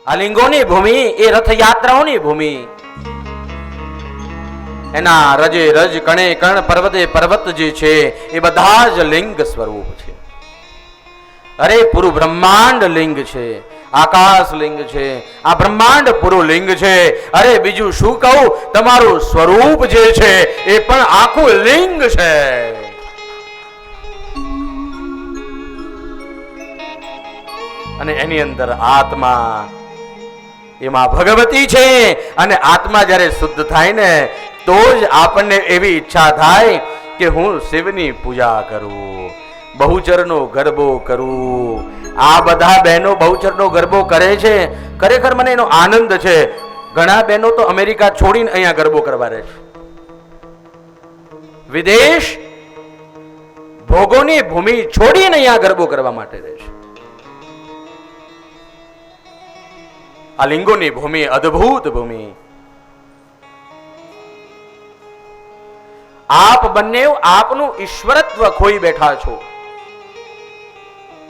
આ લિંગોની ભૂમિ એ રથયાત્રાઓની ભૂમિ, એના રજે રજ કણે કણ પર્વતે પર્વત જે છે એ બધા જ લિંગ સ્વરૂપ છે. અરે પૂરું બ્રહ્માંડ લિંગ છે, આકાશ લિંગ છે, આ બ્રહ્માંડ પૂરું લિંગ છે. અરે બીજું શું કહું, તમારું સ્વરૂપ જે છે એ પણ આખું લિંગ છે. અને એની અંદર આત્મા, એમાં ભગવતી છે. અને આત્મા જ્યારે શુદ્ધ થાય ને તો જ આપણને એવી ઈચ્છા થાય કે હું શિવની પૂજા કરું, બહુચરનો ગરબો કરું. આ બધા બહેનો બહુચરનો ગરબો કરે છે, ખરેખર મને એનો આનંદ છે. ઘણા બહેનો તો અમેરિકા છોડીને અહીંયા ગરબો કરવા રહે છે, વિદેશ ભોગોની ભૂમિ છોડીને અહીંયા ગરબો કરવા માટે રહે છે. આ લિંગોની ભૂમિ અદ્ભુત ભૂમિ. આપ બંને આપનું ઈશ્વરત્વ ખોઈ બેઠા છો,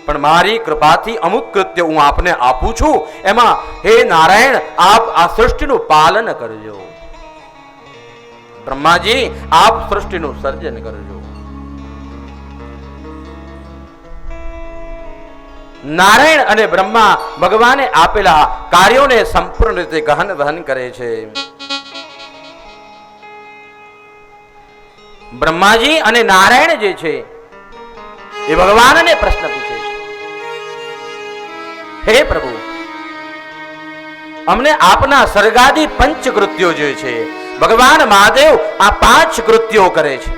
પણ મારી કૃપાથી અમુક કૃત્ય હું આપને આપું છું. એમાં હે નારાયણ, આપ આ સૃષ્ટિનું પાલન કરજો. બ્રહ્માજી, આપ સૃષ્ટિનું સર્જન કરજો. નારાયણ અને બ્રહ્મા ભગવાને આપેલા કાર્યોને સંપૂર્ણ રીતે ગહન વહન કરે છે. બ્રહ્માજી અને નારાયણ જે છે એ ભગવાનને પ્રશ્ન પૂછે છે, હે પ્રભુ, અમને આપના સર્ગાદી પંચ કૃત્યો જે છે, ભગવાન મહાદેવ આ 5 કૃત્યો કરે છે.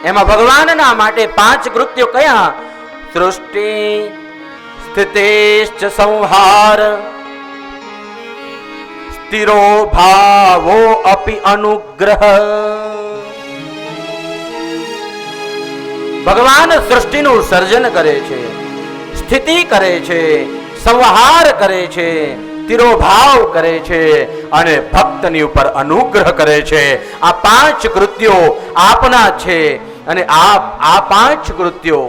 એમાં ભગવાનના માટે 5 કૃત્યો કયા? સૃષ્ટિ, સ્થિતિશ્ચ સંહાર, સ્થિરો ભાવો અપી અનુગ્રહ. ભગવાન સૃષ્ટિનું સર્જન કરે છે, સ્થિતિ કરે છે, સંહાર કરે છે, તિરોભાવ કરે છે અને ભક્તની ઉપર અનુગ્રહ કરે છે. આ 5 કૃત્યો આપના છે. અને આપ આ 5 કૃત્યો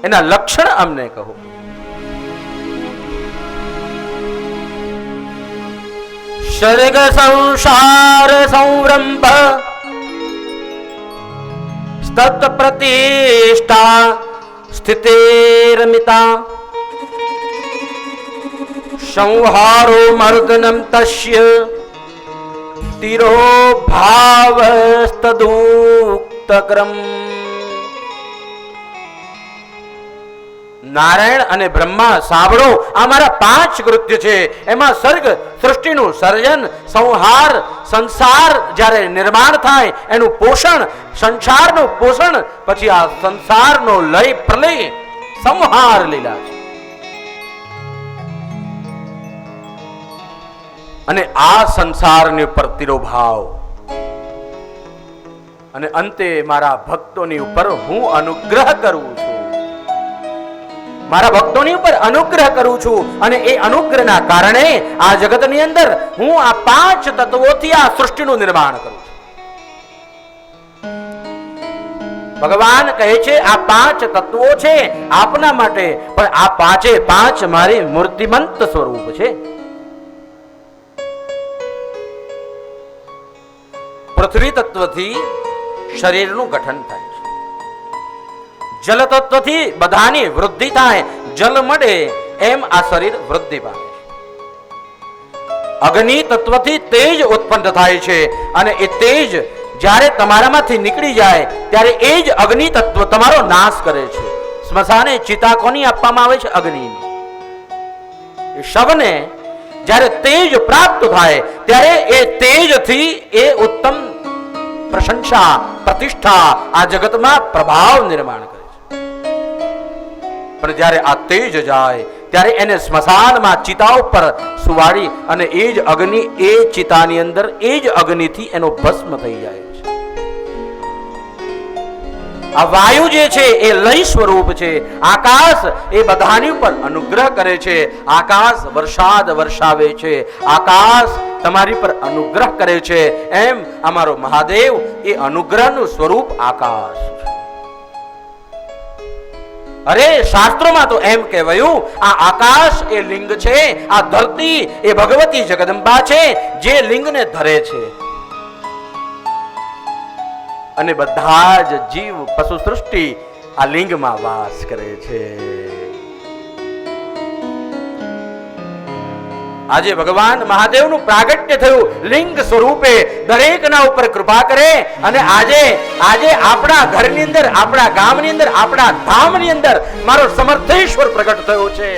એના લક્ષણ અમને કહો. સર્ગ સંસાર સંરંભ, તત પ્રતિષ્ઠા, સ્થિતિર્મિતા, સંહારો મર્દનમ તસ્ય, તિરો ભાવસ્તદુક્તક્રમ. નારાયણ અને બ્રહ્મા, સાંભળો, આ મારા 5 કૃત્ય છે. એમાં સર્ગ, સૃષ્ટિનું સર્જન, સંહાર, સંસાર જ્યારે નિર્માણ થાય એનું પોષણ, સંસારનું પોષણ, પછી આ સંસારનો લય પ્રલય, સંહાર લીલા છે. અને આ સંસારની ઉપર તિરોભાવ, અને અંતે મારા ભક્તોની ઉપર હું અનુગ્રહ કરું છું. મારા ભક્તોની ઉપર અનુગ્રહ કરું છું અને એ અનુગ્રહના કારણે આ જગતની અંદર હું આ 5 તત્વોથી આ સૃષ્ટિનું નિર્માણ કરું છું. ભગવાન કહે છે આ 5 તત્વો છે આપના માટે, પણ આ 5 મારી મૂર્તિમંત સ્વરૂપ છે. પૃથ્વી તત્વથી શરીરનું ગઠન થાય છે, જલ તત્વથી બધાની વૃદ્ધિ થાય, જલ મળે એમ આ શરીર વૃદ્ધિ પામે છે. અગ્નિ તત્વથી તેજ ઉત્પન્ન થાય છે અને એ તેજ જ્યારે તમારામાંથી નીકળી જાય ત્યારે એ જ અગ્નિ તત્વ તમારો નાશ કરે છે. સ્મશાને ચિતા કોની આપવામાં આવે છે? અગ્નિની. એ શવને જ્યારે તેજ પ્રાપ્ત થાય ત્યારે એ તેજથી એ ઉત્તમ પ્રશંસા, પ્રતિષ્ઠા આ જગતમાં પ્રભાવ નિર્માણ કરે છે. પણ જ્યારે આ તેજ જાય ત્યારે એને સ્મશાનમાં ચિતા ઉપર સુવાડી અને એ જ અગ્નિ એ ચિતાની અંદર એ જ અગ્નિથી એનો ભસ્મ થઈ જાય છે. આ વાયુ જે છે એ લય સ્વરૂપ છે. આકાશ એ બધાની ઉપર અનુગ્રહ કરે છે. આકાશ વરસાદ વર્ષાવે છે. આકાશ તમારી પર અનુગ્રહ કરે છે. એમ અમારો મહાદેવ એ અનુગ્રહનું સ્વરૂપ આકાશ છે. અરે શાસ્ત્રોમાં તો એમ કહેવાયું, આ આકાશ એ લિંગ છે, આ ધરતી એ ભગવતી જગદંબા છે જે લિંગને ધરે છે. અને બધા જ જીવ પશુ સૃષ્ટિ આ લિંગમાં વાસ કરે છે. આજે ભગવાન મહાદેવનું પ્રાગટ્ય થયું લિંગ સ્વરૂપે, દરેકના ઉપર કૃપા કરે. અને આજે આપણા ઘરની અંદર, આપણા ગામની અંદર, આપણા ધામની અંદર મારો સમર્થેશ્વર પ્રગટ થયો છે.